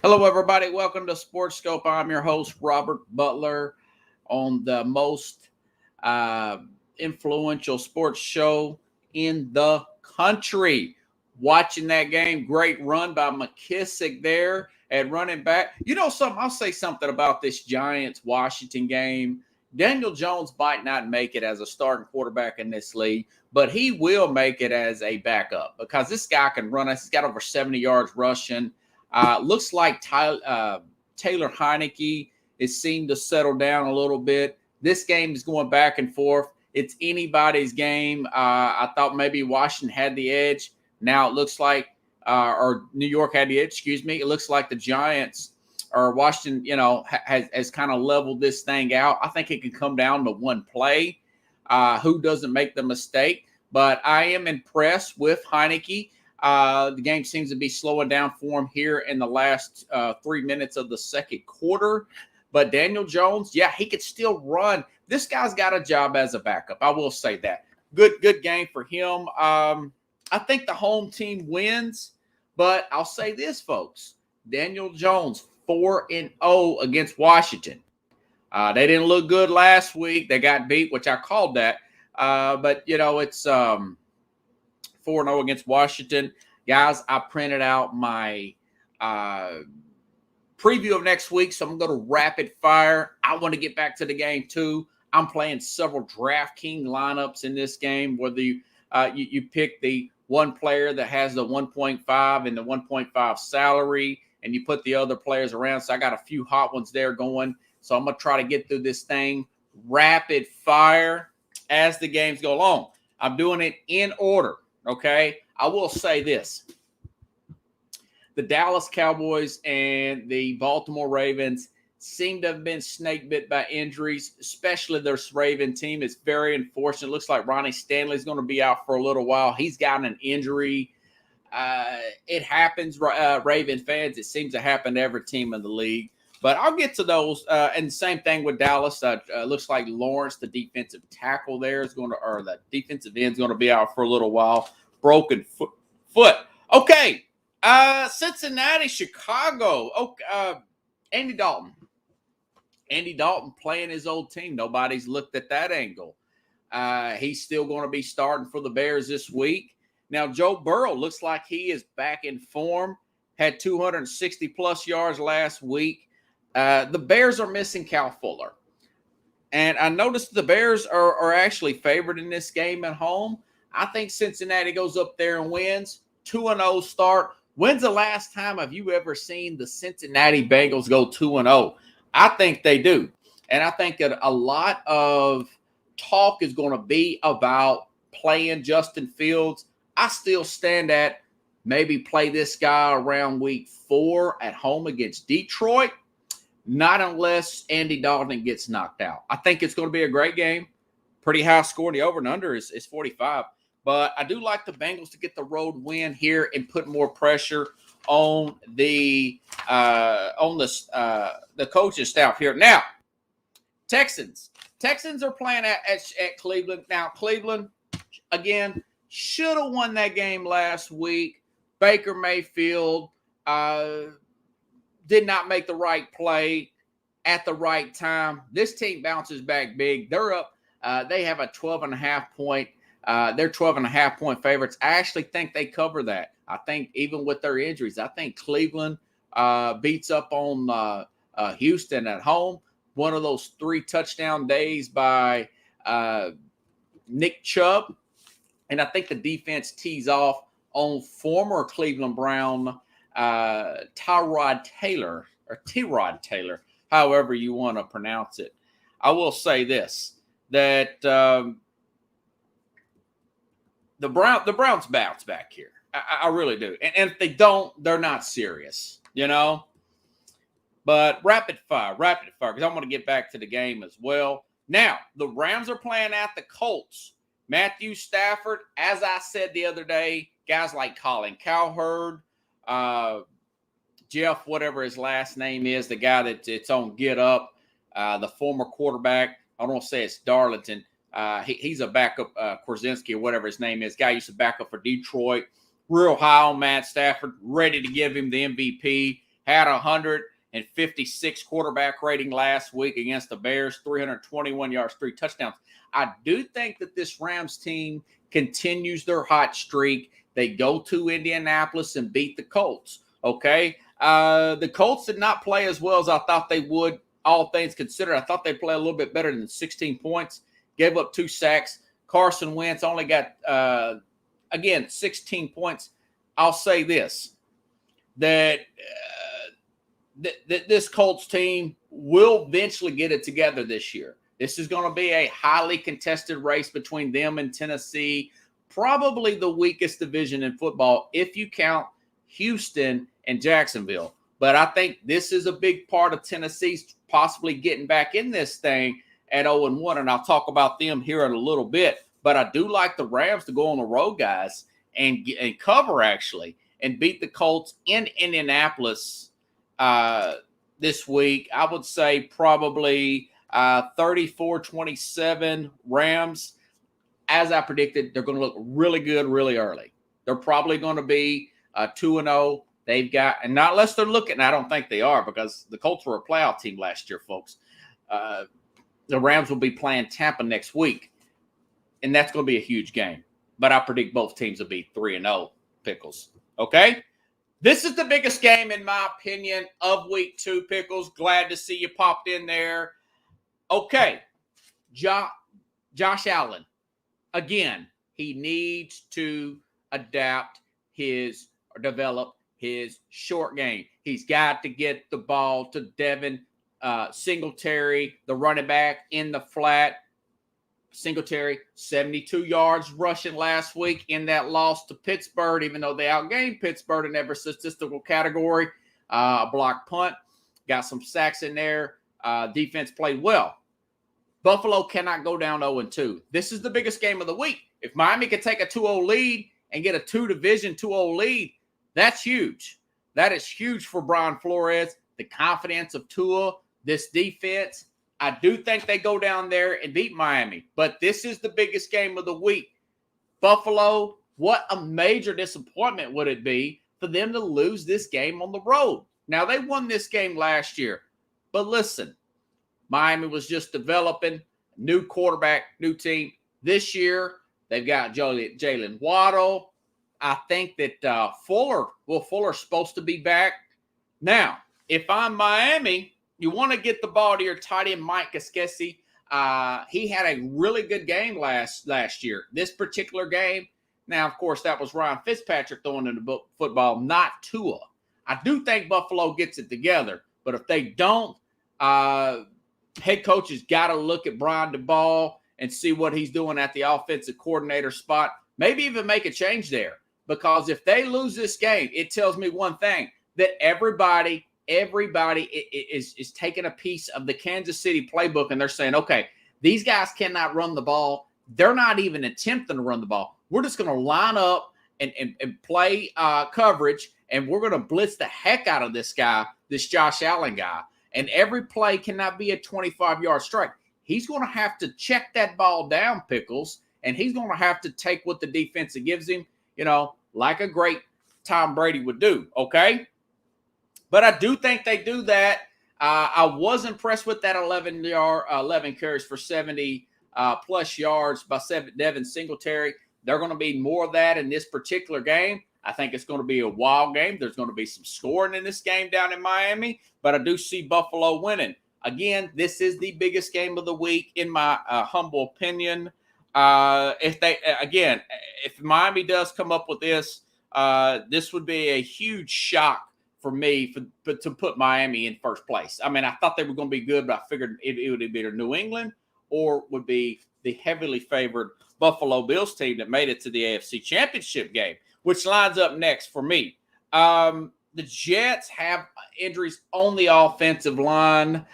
Hello, everybody. Welcome to Sports Scope. I'm your host, Robert Butler, on the most influential sports show in the country. Watching that game, great run by McKissick there at running back. You know something? I'll say something about this Giants-Washington game. Daniel Jones might not make it as a starting quarterback in this league, but he will make it as a backup because this guy can run us. He's got over 70 yards rushing. Looks like Taylor Heineke is seemed to settle down a little bit. This game is going back and forth. It's anybody's game. I thought maybe Washington had the edge. Now it looks like, or New York had the edge, excuse me. It looks like the Giants or Washington, has kind of leveled this thing out. I think it can come down to one play. Who doesn't make the mistake? But I am impressed with Heineke. The game seems to be slowing down for him here in the last 3 minutes of the second quarter. But Daniel Jones, yeah, he could still run. This guy's got a job as a backup. I will say that. Good game for him. I think the home team wins. But I'll say this, folks. Daniel Jones, 4-0 against Washington. They didn't look good last week. They got beat, which I called that. But, it's 4-0 against Washington. Guys, I printed out my preview of next week, so I'm going to rapid fire. I want to get back to the game, too. I'm playing several DraftKings lineups in this game, whether you pick the one player that has the 1.5 and the 1.5 salary, and you put the other players around. So I got a few hot ones there going. So I'm going to try to get through this thing rapid fire as the games go along. I'm doing it in order, okay? I will say this. The Dallas Cowboys and the Baltimore Ravens seem to have been snake bit by injuries, especially their Raven team. It's very unfortunate. It looks like Ronnie Stanley's going to be out for a little while. He's gotten an injury. It happens, Raven fans. It seems to happen to every team in the league. But I'll get to those. And same thing with Dallas. Looks like Lawrence, the defensive tackle there, or the defensive end is going to be out for a little while. Broken foot. Okay. Cincinnati, Chicago. Okay. Andy Dalton. Andy Dalton playing his old team. Nobody's looked at that angle. He's still going to be starting for the Bears this week. Now, Joe Burrow looks like he is back in form. Had 260-plus yards last week. The Bears are missing Cal Fuller. And I noticed the Bears are actually favored in this game at home. I think Cincinnati goes up there and wins. 2-0 start. When's the last time have you ever seen the Cincinnati Bengals go 2-0? I think they do. And I think that a lot of talk is going to be about playing Justin Fields. I still stand at maybe play this guy around week 4 at home against Detroit. Not unless Andy Dalton gets knocked out. I think it's going to be a great game. Pretty high score. The over and under is 45. But I do like the Bengals to get the road win here and put more pressure on the coaching staff here. Now, Texans. Texans are playing at Cleveland. Now, Cleveland, again, should have won that game last week. Baker Mayfield did not make the right play at the right time. This team bounces back big. They're up. They have a 12.5 point. They're 12.5 point favorites. I actually think they cover that. I think even with their injuries, I think Cleveland beats up on Houston at home. One of those 3 touchdown days by Nick Chubb. And I think the defense tees off on former Cleveland Brown Tyrod Taylor, however you want to pronounce it. I will say this, that the Browns bounce back here. I really do. And if they don't, they're not serious, But rapid fire, because I want to get back to the game as well. Now, the Rams are playing at the Colts. Matthew Stafford, as I said the other day, guys like Colin Cowherd, Jeff, whatever his last name is, the guy that's on Get Up, the former quarterback. I don't want to say it's Darlington. He's a backup, Korzinski or whatever his name is. Guy used to back up for Detroit. Real high on Matt Stafford, ready to give him the MVP. had 156 quarterback rating last week against the Bears, 321 yards, 3 touchdowns. I do think that this Rams team continues their hot streak. They go to Indianapolis and beat the Colts, okay? The Colts did not play as well as I thought they would, all things considered. I thought they'd play a little bit better than 16 points, gave up 2 sacks. Carson Wentz only got, 16 points. I'll say this, that this Colts team will eventually get it together this year. This is going to be a highly contested race between them and Tennessee, probably the weakest division in football if you count Houston and Jacksonville. But I think this is a big part of Tennessee's possibly getting back in this thing at 0-1, and I'll talk about them here in a little bit. But I do like the Rams to go on the road, guys, and cover, actually, and beat the Colts in Indianapolis this week. I would say probably 34-27 Rams. As I predicted, they're going to look really good really early. They're probably going to be 2-0. They've got, and not unless they're looking, I don't think they are, because the Colts were a playoff team last year, folks. The Rams will be playing Tampa next week, and that's going to be a huge game. But I predict both teams will be 3-0, Pickles. Okay? This is the biggest game, in my opinion, of week 2, Pickles. Glad to see you popped in there. Okay. Josh Allen. Again, he needs to adapt his or develop his short game. He's got to get the ball to Devin Singletary, the running back, in the flat. Singletary, 72 yards rushing last week in that loss to Pittsburgh, even though they outgained Pittsburgh in every statistical category. A block punt, got some sacks in there. Defense played well. Buffalo cannot go down 0-2. This is the biggest game of the week. If Miami can take a 2-0 lead and get a 2-0 lead, that's huge. That is huge for Brian Flores, the confidence of Tua, this defense. I do think they go down there and beat Miami, but this is the biggest game of the week. Buffalo, what a major disappointment would it be for them to lose this game on the road? Now, they won this game last year, but listen, Miami was just developing, new quarterback, new team. This year, they've got Jalen Waddle. I think that Fuller's supposed to be back. Now, if I'm Miami, you want to get the ball to your tight end, Mike Gesicki. He had a really good game last year. This particular game, now, of course, that was Ryan Fitzpatrick throwing in the football, not Tua. I do think Buffalo gets it together, but if they don't, head coach has got to look at Brian DeBall and see what he's doing at the offensive coordinator spot. Maybe even make a change there, because if they lose this game, it tells me one thing, that everybody is taking a piece of the Kansas City playbook, and they're saying, okay, these guys cannot run the ball. They're not even attempting to run the ball. We're just going to line up and play coverage, and we're going to blitz the heck out of this guy, this Josh Allen guy. And every play cannot be a 25-yard strike. He's going to have to check that ball down, Pickles, and he's going to have to take what the defense gives him, like a great Tom Brady would do, okay? But I do think they do that. I was impressed with that 11 carries for 70 plus yards by Devin Singletary. They're going to be more of that in this particular game. I think it's going to be a wild game. There's going to be some scoring in this game down in Miami, but I do see Buffalo winning. Again, this is the biggest game of the week, in my humble opinion. If Miami does come up with this, this would be a huge shock for me to put Miami in first place. I mean, I thought they were going to be good, but I figured it would be either New England or would be the heavily favored Buffalo Bills team that made it to the AFC Championship game, which lines up next for me. The Jets have injuries on the offensive line.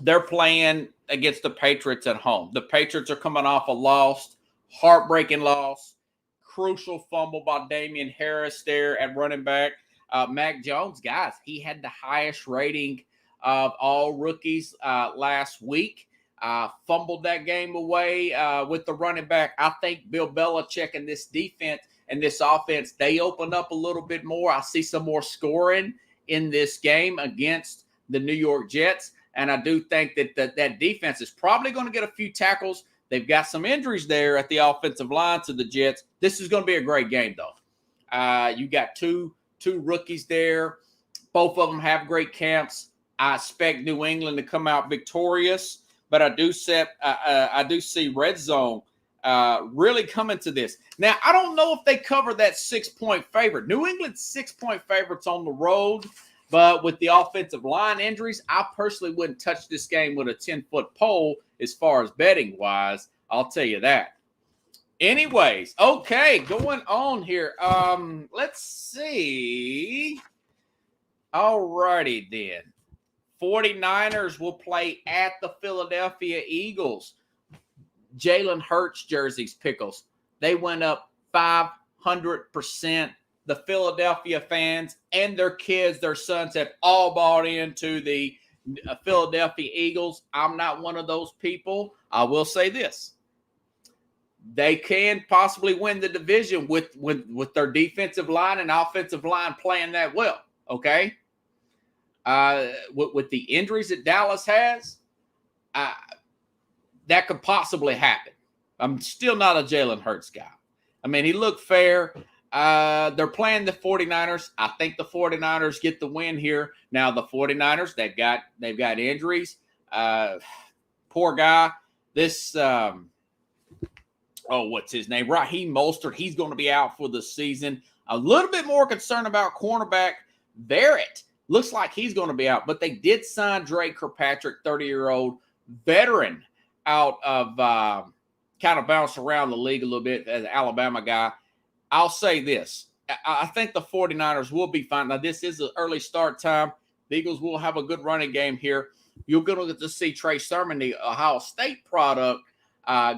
They're playing against the Patriots at home. The Patriots are coming off a heartbreaking loss. Crucial fumble by Damian Harris there at running back. Mac Jones, guys, he had the highest rating of all rookies last week. Fumbled that game away with the running back. I think Bill Belichick and this defense and this offense, they open up a little bit more. I see some more scoring in this game against the New York Jets. And I do think that defense is probably going to get a few tackles. They've got some injuries there at the offensive line to the Jets. This is going to be a great game, though. You got two rookies there. Both of them have great camps. I expect New England to come out victorious, but I do see red zone really coming to this. Now, I don't know if they cover that 6-point favorite. New England's 6-point favorites on the road, but with the offensive line injuries, I personally wouldn't touch this game with a 10-foot pole as far as betting-wise. I'll tell you that. Anyways, okay, going on here. Let's see. All righty then. 49ers will play at the Philadelphia Eagles. Jalen Hurts jerseys, Pickles. They went up 500%. The Philadelphia fans and their kids, their sons, have all bought into the Philadelphia Eagles. I'm not one of those people. I will say this. They can possibly win the division with their defensive line and offensive line playing that well, okay? With the injuries that Dallas has, that could possibly happen. I'm still not a Jalen Hurts guy. I mean, he looked fair. They're playing the 49ers. I think the 49ers get the win here. Now, the 49ers, they've got injuries. Poor guy. This, what's his name? Raheem Mostert. He's going to be out for the season. A little bit more concerned about cornerback Barrett. Looks like he's going to be out. But they did sign Drake Kirkpatrick, 30-year-old veteran, out of kind of bounced around the league a little bit as an Alabama guy. I'll say this. I think the 49ers will be fine. Now, this is an early start time. The Eagles will have a good running game here. You're going to get to see Trey Sermon, the Ohio State product,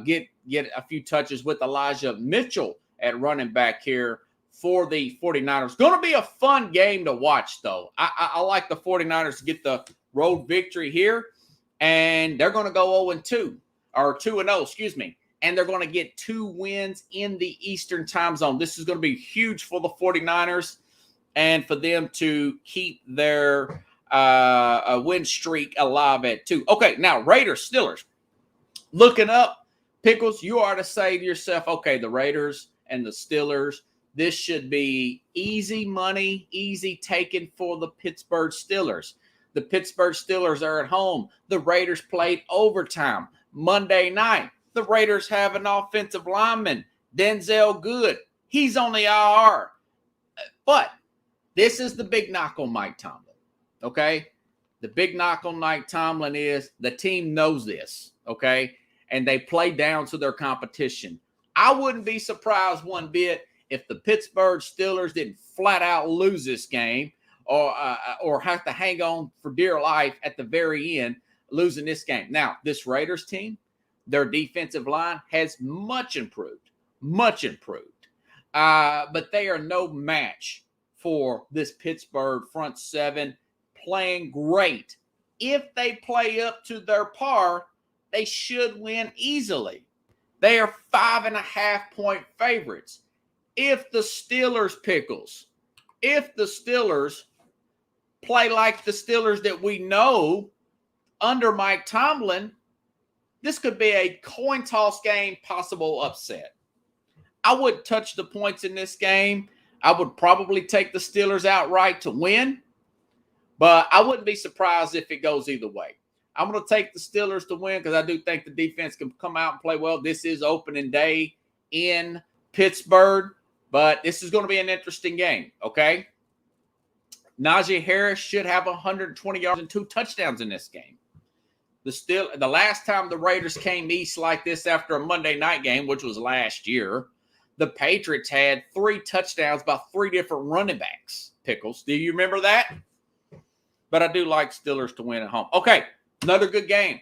get a few touches with Elijah Mitchell at running back here for the 49ers. Going to be a fun game to watch, though. I like the 49ers to get the road victory here, and they're going to go 0-2, or 2-0, excuse me. And they're going to get 2 wins in the Eastern time zone. This is going to be huge for the 49ers and for them to keep their win streak alive at 2. Okay, now Raiders, Steelers. Looking up, Pickles, you are to say to yourself, okay, the Raiders and the Steelers, this should be easy money, easy taken for the Pittsburgh Steelers. The Pittsburgh Steelers are at home. The Raiders played overtime Monday night. The Raiders have an offensive lineman, Denzel Good. He's on the IR. But this is the big knock on Mike Tomlin, okay? The big knock on Mike Tomlin is the team knows this, okay? And they play down to their competition. I wouldn't be surprised one bit if the Pittsburgh Steelers didn't flat out lose this game or have to hang on for dear life at the very end, losing this game. Now, this Raiders team, their defensive line has much improved. But they are no match for this Pittsburgh front seven, playing great. If they play up to their par, they should win easily. They are 5.5-point favorites. If the Steelers, Pickles, if the Steelers play like the Steelers that we know under Mike Tomlin, this could be a coin toss game, possible upset. I wouldn't touch the points in this game. I would probably take the Steelers outright to win, but I wouldn't be surprised if it goes either way. I'm going to take the Steelers to win because I do think the defense can come out and play well. This is opening day in Pittsburgh, but this is going to be an interesting game, okay? Najee Harris should have 120 yards and 2 touchdowns in this game. The last time the Raiders came east like this after a Monday night game, which was last year, the Patriots had 3 touchdowns by 3 different running backs, Pickles. Do you remember that? But I do like Steelers to win at home. Okay, another good game.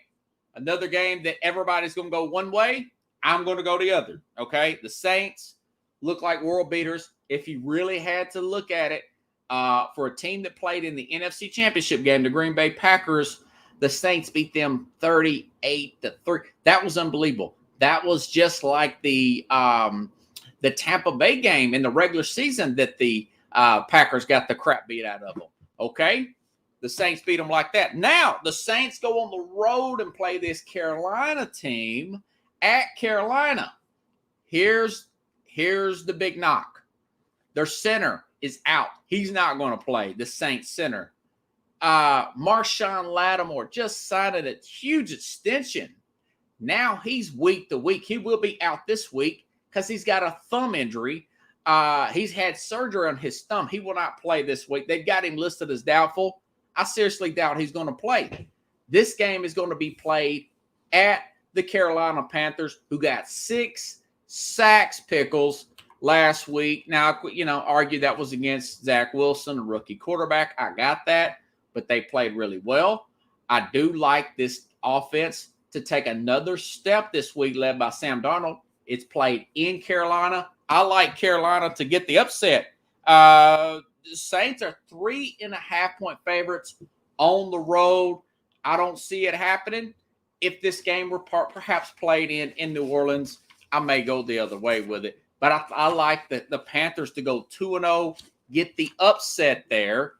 Another game that everybody's going to go one way. I'm going to go the other, okay? The Saints look like world beaters. If you really had to look at it, for a team that played in the NFC Championship game, the Green Bay Packers, the Saints beat them 38-3. That was unbelievable. That was just like the the Tampa Bay game in the regular season that the Packers got the crap beat out of them. Okay? The Saints beat them like that. Now, the Saints go on the road and play this Carolina team at Carolina. Here's the big knock. Their center is out. He's not going to play, the Saints center. Marshawn Lattimore just signed a huge extension. Now he's week to week. He will be out this week because he's got a thumb injury. He's had surgery on his thumb. He will not play this week. They've got him listed as doubtful. I seriously doubt he's going to play. This game is going to be played at the Carolina Panthers, who got 6 sacks, Pickles, last week. Now, argue that was against Zach Wilson, a rookie quarterback. I got that, but they played really well. I do like this offense to take another step this week, led by Sam Darnold. It's played in Carolina. I like Carolina to get the upset. The Saints are 3.5-point favorites on the road. I don't see it happening. If this game were perhaps played in New Orleans, I may go the other way with it. But I like the Panthers to go 2-0, get the upset there,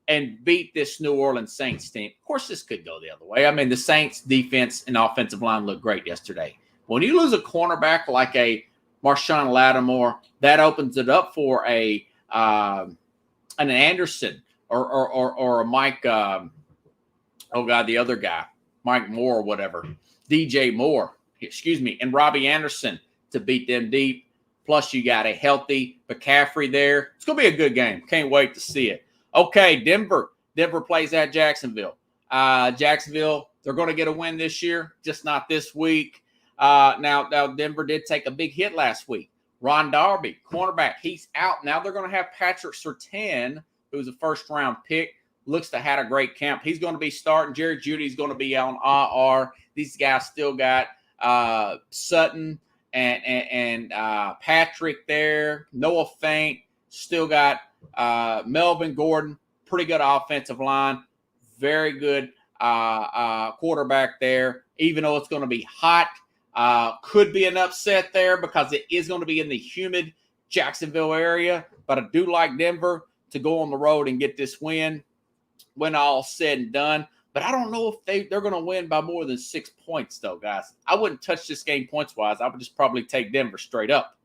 and beat this New Orleans Saints team. Of course, this could go the other way. I mean, the Saints defense and offensive line looked great yesterday. When you lose a cornerback like a Marshawn Lattimore, that opens it up for an Anderson or a Mike. The other guy, Mike Moore or whatever, DJ Moore, and Robbie Anderson to beat them deep. Plus, you got a healthy McCaffrey there. It's going to be a good game. Can't wait to see it. Okay, Denver. Denver plays at Jacksonville. Jacksonville, they're going to get a win this year, just not this week. Now, Denver did take a big hit last week. Ron Darby, cornerback, he's out. Now they're going to have Patrick Surtain, who's a first-round pick. Looks to have a great camp. He's going to be starting. Jerry Jeudy's going to be on IR. These guys still got Sutton and Patrick there. Noah Fant. Still got Melvin Gordon. Pretty good offensive line. Very good quarterback there. Even though it's going to be hot, could be an upset there because it is going to be in the humid Jacksonville area. But I do like Denver to go on the road and get this win when all said and done. But I don't know if they're going to win by more than 6 points, though, guys. I wouldn't touch this game points-wise. I would just probably take Denver straight up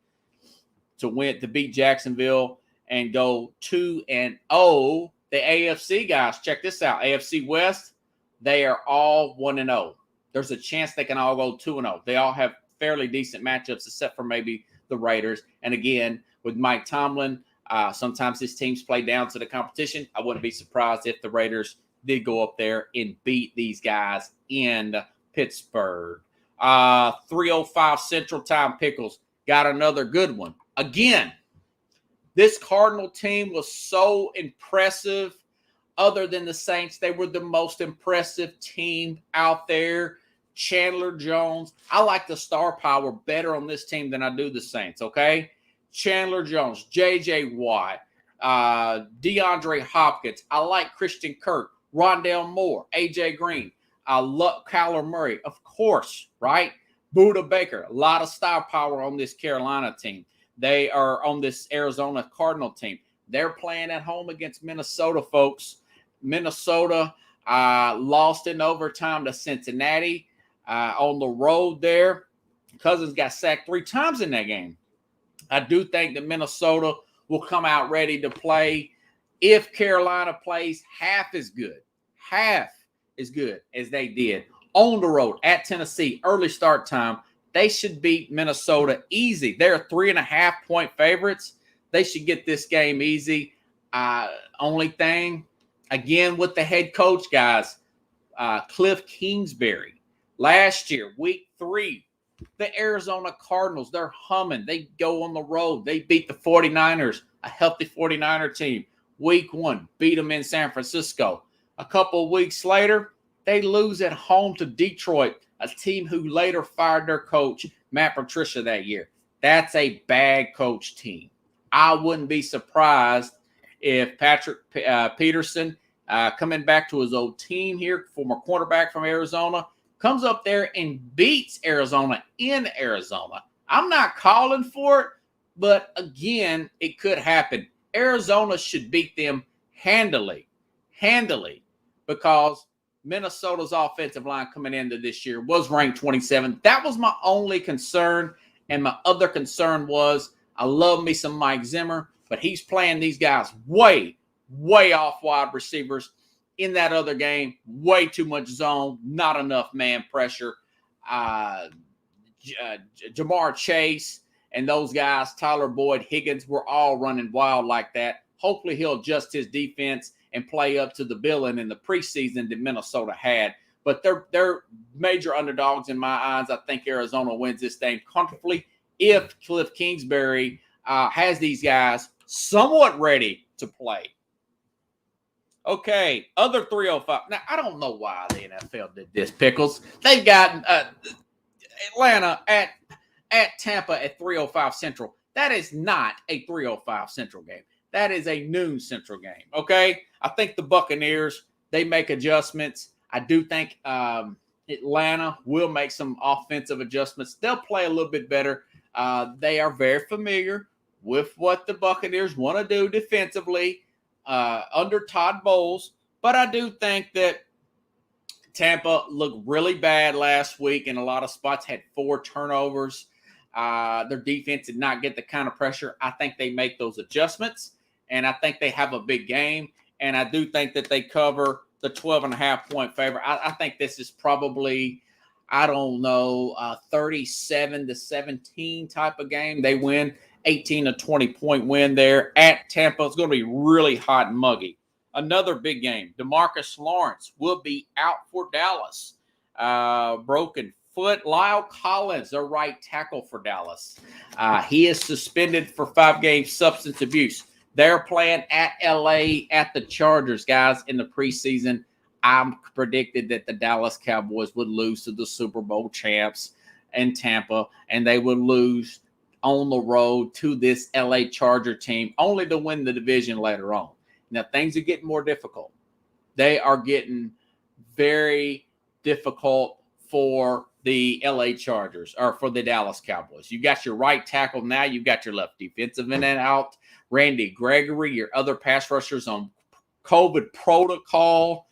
to beat Jacksonville and go 2-0. The AFC guys, check this out. AFC West, they are all 1-0. There's a chance they can all go 2-0. They all have fairly decent matchups, except for maybe the Raiders. And again, with Mike Tomlin, sometimes his teams play down to the competition. I wouldn't be surprised if the Raiders did go up there and beat these guys in Pittsburgh. 3:05 Central Time, Pickles got another good one. Again, this Cardinal team was so impressive. Other than the Saints, they were the most impressive team out there. Chandler Jones. I like the star power better on this team than I do the Saints, okay? Chandler Jones, J.J. Watt, DeAndre Hopkins. I like Christian Kirk, Rondale Moore, A.J. Green. I love Kyler Murray, of course, right? Budda Baker. A lot of star power on this Carolina team. They are on this Arizona Cardinal team. They're playing at home against Minnesota, folks. Minnesota lost in overtime to Cincinnati on the road there. Cousins got sacked 3 times in that game. I do think that Minnesota will come out ready to play if Carolina plays half as good as they did on the road at Tennessee. Early start time. They should beat Minnesota easy. They're 3.5-point favorites. They should get this game easy. Only thing, again, with the head coach, guys, Cliff Kingsbury. Last year, week 3, the Arizona Cardinals, they're humming. They go on the road. They beat the 49ers, a healthy 49er team. Week 1, beat them in San Francisco. A couple of weeks later, they lose at home to Detroit, a team who later fired their coach, Matt Patricia, that year. That's a bad coach team. I wouldn't be surprised if Patrick Peterson, coming back to his old team here, former quarterback from Arizona, comes up there and beats Arizona in Arizona. I'm not calling for it, But again, it could happen. Arizona should beat them handily, because Minnesota's offensive line coming into this year was ranked 27th. That was my only concern. And my other concern was I love me some Mike Zimmer, but he's playing these guys way off wide receivers. In that other game, way too much zone, not enough man pressure. Jamar Chase and those guys, Tyler Boyd, Higgins, were all running wild like that. Hopefully he'll adjust his defense and play up to the billing in the preseason that Minnesota had. But they're major underdogs in my eyes. I think Arizona wins this thing comfortably if Cliff Kingsbury has these guys somewhat ready to play. Okay, other 305. Now, I don't know why the NFL did this, Pickles. They've got Atlanta at Tampa at 305 Central. That is not a 305 Central game. That is a noon Central game, okay? I think the Buccaneers, they make adjustments. I do think Atlanta will make some offensive adjustments. They'll play a little bit better. They are very familiar with what the Buccaneers want to do defensively under Todd Bowles. But I do think that Tampa looked really bad last week in a lot of spots, had 4 turnovers. Their defense did not get the kind of pressure. I think they make those adjustments, and I think they have a big game. And I do think that they cover the 12.5-point favor. I think this is probably, 37-17 type of game. They win 18 to 20-point win there at Tampa. It's going to be really hot and muggy. Another big game. DeMarcus Lawrence will be out for Dallas. Broken foot. Lyle Collins, their right tackle for Dallas. He is suspended for 5 games substance abuse. They're playing at LA at the Chargers, guys, in the preseason. I predicted that the Dallas Cowboys would lose to the Super Bowl champs in Tampa, and they would lose on the road to this LA Charger team, only to win the division later on. Now, things are getting more difficult. They are getting very difficult for the LA Chargers, or for the Dallas Cowboys. You got your right tackle now. You've got your left defensive end out. Randy Gregory, your other pass rushers on COVID protocol.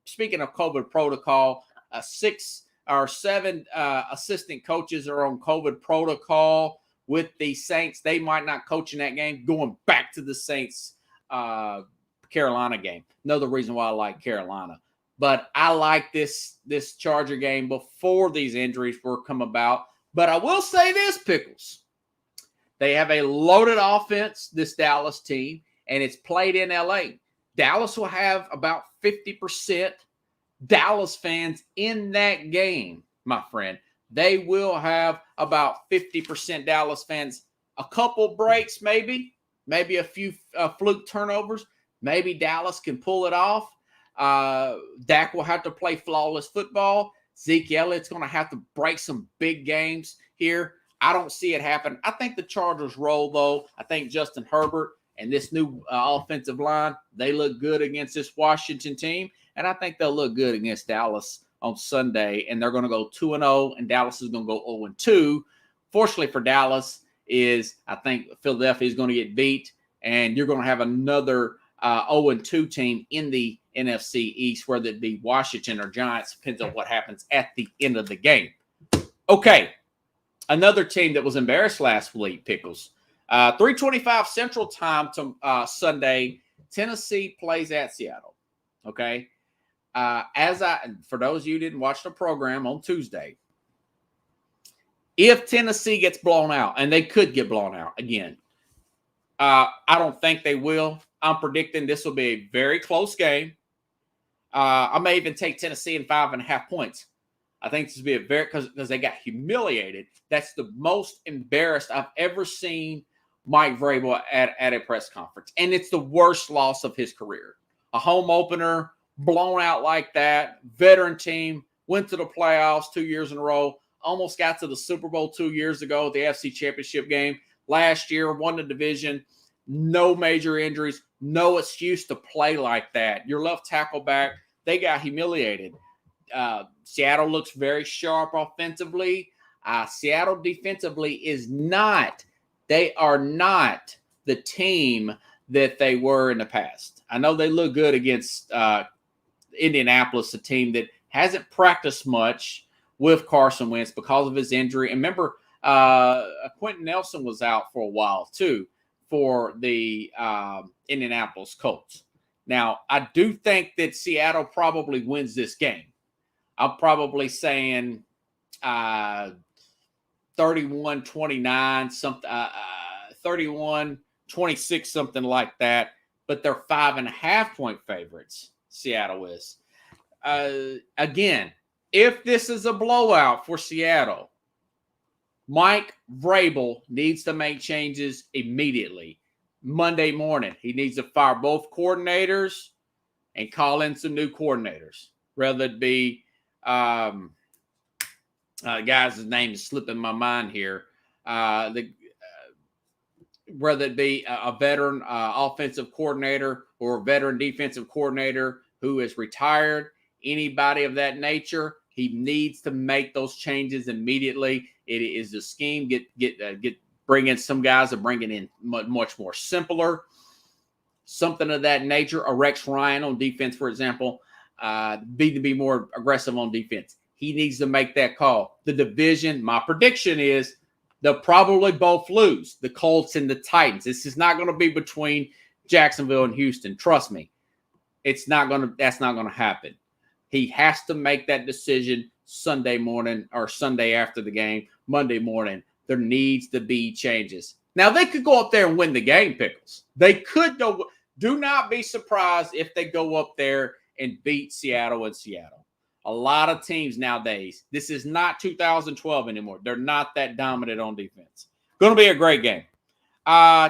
Speaking of COVID protocol, 6 or 7 assistant coaches are on COVID protocol with the Saints. They might not coach in that game. Going back to the Saints Carolina game. Another reason why I like Carolina. But I like this Charger game before these injuries were come about. But I will say this, Pickles. They have a loaded offense, this Dallas team, and it's played in L.A. Dallas will have about 50% Dallas fans in that game, my friend. They will have about 50% Dallas fans. A couple breaks, maybe a few fluke turnovers. Maybe Dallas can pull it off. Dak will have to play flawless football. Zeke Elliott's going to have to break some big games here. I don't see it happen. I think the Chargers roll, though. I think Justin Herbert and this new offensive line, they look good against this Washington team. And I think they'll look good against Dallas on Sunday. And they're going to go 2-0, and Dallas is going to go 0-2. Fortunately for Dallas I think Philadelphia is going to get beat, and you're going to have another 0-2 team in the NFC East, whether it be Washington or Giants. Depends on what happens at the end of the game. Okay. Another team that was embarrassed last week, Pickles. 3:25 Central Time to Sunday, Tennessee plays at Seattle. Okay. For those of you who didn't watch the program on Tuesday, if Tennessee gets blown out, and they could get blown out again, I don't think they will. I'm predicting this will be a very close game. I may even take Tennessee in 5.5 points. I think this will be because they got humiliated. That's the most embarrassed I've ever seen Mike Vrabel at a press conference. And it's the worst loss of his career. A home opener, blown out like that, veteran team, went to the playoffs 2 years in a row, almost got to the Super Bowl 2 years ago, the AFC Championship game. Last year, won the division, no major injuries, no excuse to play like that. Your left tackle back, they got humiliated. Seattle looks very sharp offensively. Seattle defensively is not They are not the team that they were in the past. I know they look good against Indianapolis, a team that hasn't practiced much with Carson Wentz because of his injury. And remember, Quentin Nelson was out for a while too for the Indianapolis Colts. Now, I do think that Seattle probably wins this game. I'm probably saying 31-29, something, 31-26, something like that. But they're 5.5-point favorites. Seattle is. Again, if this is a blowout for Seattle, Mike Vrabel needs to make changes immediately. Monday morning, he needs to fire both coordinators and call in some new coordinators. Whether it be, guys, his name is slipping my mind here. Whether it be a veteran offensive coordinator or a veteran defensive coordinator who is retired, anybody of that nature, he needs to make those changes immediately. It is the scheme. Bring in some guys and bring it in much more simpler, something of that nature. A Rex Ryan on defense, for example, be more aggressive on defense. He needs to make that call. The division, my prediction is they'll probably both lose, the Colts and the Titans. This is not going to be between Jacksonville and Houston. Trust me. That's not going to happen. He has to make that decision Sunday morning or Sunday after the game, Monday morning. There needs to be changes. Now, they could go up there and win the game, Pickles. They could go. Do not be surprised if they go up there and beat Seattle in Seattle. A lot of teams nowadays, this is not 2012 anymore. They're not that dominant on defense. Going to be a great game.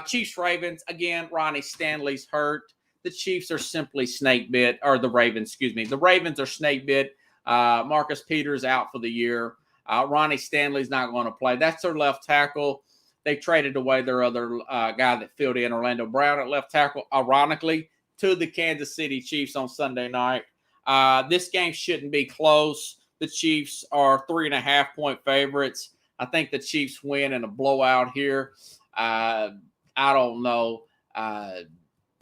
Chiefs-Ravens. Again, Ronnie Stanley's hurt. The Chiefs are simply snake bit, or the Ravens, excuse me. The Ravens are snake bit. Marcus Peters out for the year. Ronnie Stanley's not going to play. That's their left tackle. They traded away their other guy that filled in, Orlando Brown, at left tackle, ironically, to the Kansas City Chiefs on Sunday night. This game shouldn't be close. The Chiefs are 3.5-point favorites. I think the Chiefs win in a blowout here. I don't know.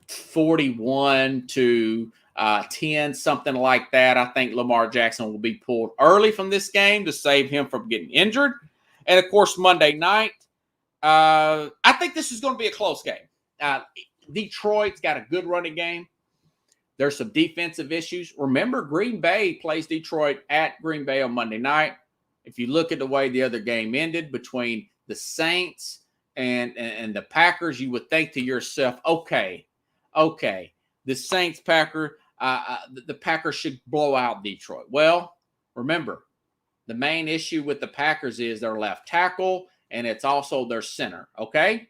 41-10, something like that. I think Lamar Jackson will be pulled early from this game to save him from getting injured. And, of course, Monday night, I think this is going to be a close game. Detroit's got a good running game. There's some defensive issues. Remember, Green Bay plays Detroit at Green Bay on Monday night. If you look at the way the other game ended between the Saints and the Packers, you would think to yourself, okay, the Saints-Packer, the Packers should blow out Detroit. Well, remember, the main issue with the Packers is their left tackle, and it's also their center, okay?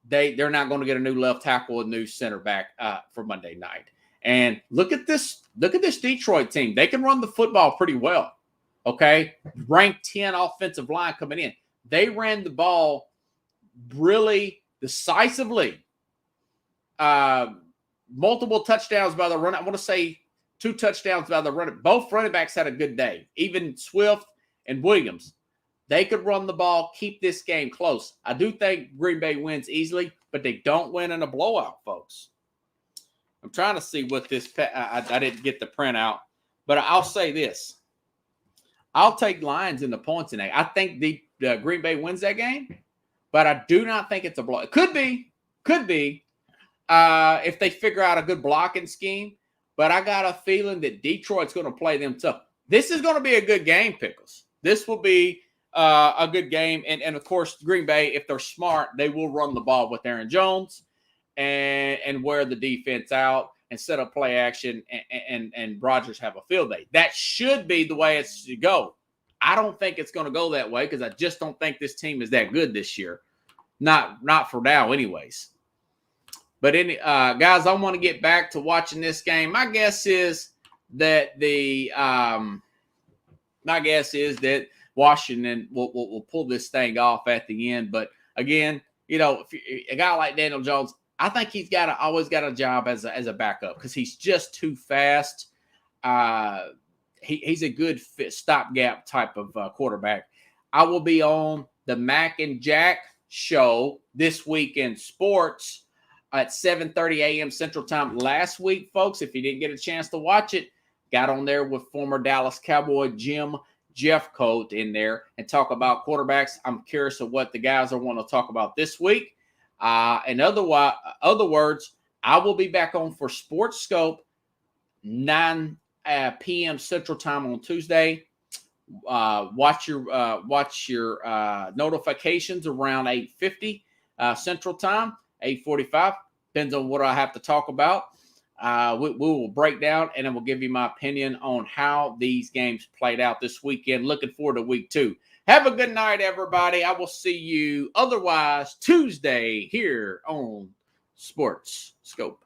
They're not going to get a new left tackle, a new center back for Monday night. And look at this Detroit team. They can run the football pretty well, okay? Ranked 10 offensive line coming in. They ran the ball really decisively. Multiple touchdowns by the run. I want to say 2 touchdowns by the run. Both running backs had a good day. Even Swift and Williams. They could run the ball, keep this game close. I do think Green Bay wins easily, but they don't win in a blowout, folks. I'm trying to see what this – I didn't get the printout, but I'll say this. I'll take Lions in the points in that. I think the Green Bay wins that game, but I do not think it's a blowout. It could be if they figure out a good blocking scheme, but I got a feeling that Detroit's going to play them tough. This is going to be a good game, Pickles. This will be a good game. And of course, Green Bay, if they're smart, they will run the ball with Aaron Jones and wear the defense out and set up play action and Rodgers have a field day. That should be the way it should go. I don't think it's going to go that way because I just don't think this team is that good this year. Not for now anyways. But guys, I want to get back to watching this game. My guess is that Washington will pull this thing off at the end. But again, if a guy like Daniel Jones, I think he's always got a job as a backup because he's just too fast. He's a good stopgap type of quarterback. I will be on the Mac and Jack show, This Week in Sports, at 7:30 a.m. Central Time last week, folks. If you didn't get a chance to watch it, got on there with former Dallas Cowboy Jim Jeffcoat in there and talk about quarterbacks. I'm curious of what the guys will want to talk about this week. In other words, I will be back on for Sports Scope 9 p.m. Central Time on Tuesday. Watch your notifications around 8:50 Central Time, 8:45. Depends on what I have to talk about. We will break down, and then we'll give you my opinion on how these games played out this weekend. Looking forward to week 2. Have a good night, everybody. I will see you otherwise Tuesday here on Sports Scope.